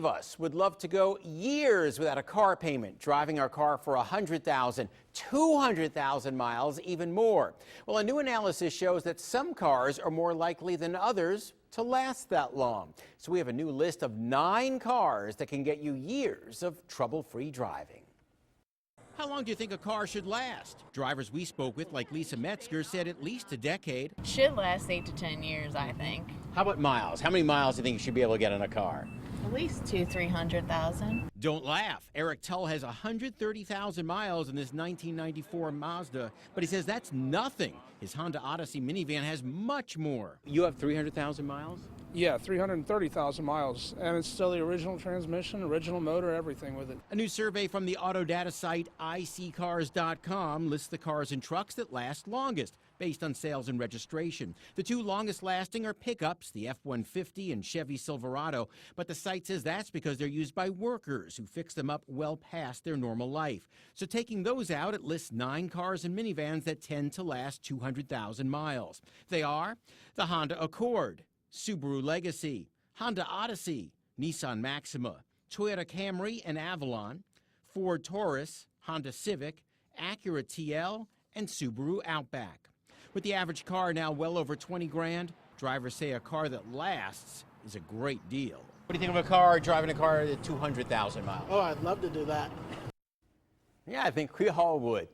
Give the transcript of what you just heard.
Of us would love to go years without a car payment, driving our car for 100,000, 200,000 miles, even more. Well, a new analysis shows that some cars are more likely than others to last that long. So we have a new list of 9 cars that can get you years of trouble-free driving. How long do you think a car should last? Drivers we spoke with, like Lisa Metzger, said at least a decade. Should last 8 to 10 years, I think. How about miles? How many miles do you think you should be able to get in a car? At least 200,000-300,000. Don't laugh. Eric Tull has 130,000 miles in this 1994 Mazda, but he says that's nothing. His Honda Odyssey minivan has much more. You have 300,000 miles? Yeah, 330,000 miles, and it's still the original transmission, original motor, everything with it. A new survey from the auto data site iSeeCars.com lists the cars and trucks that last longest, based on sales and registration. The 2 longest lasting are pickups, the F-150 and Chevy Silverado, but the site says that's because they're used by workers who fix them up well past their normal life. So taking those out, it lists 9 cars and minivans that tend to last 200,000 miles. They are the Honda Accord, Subaru Legacy, Honda Odyssey, Nissan Maxima, Toyota Camry and Avalon, Ford Taurus, Honda Civic, Acura TL, and Subaru Outback. With the average car now well over 20 grand, drivers say a car that lasts is a great deal. What do you think of a car driving a car at 200,000 miles? Oh, I'd love to do that. Yeah, I think we all would.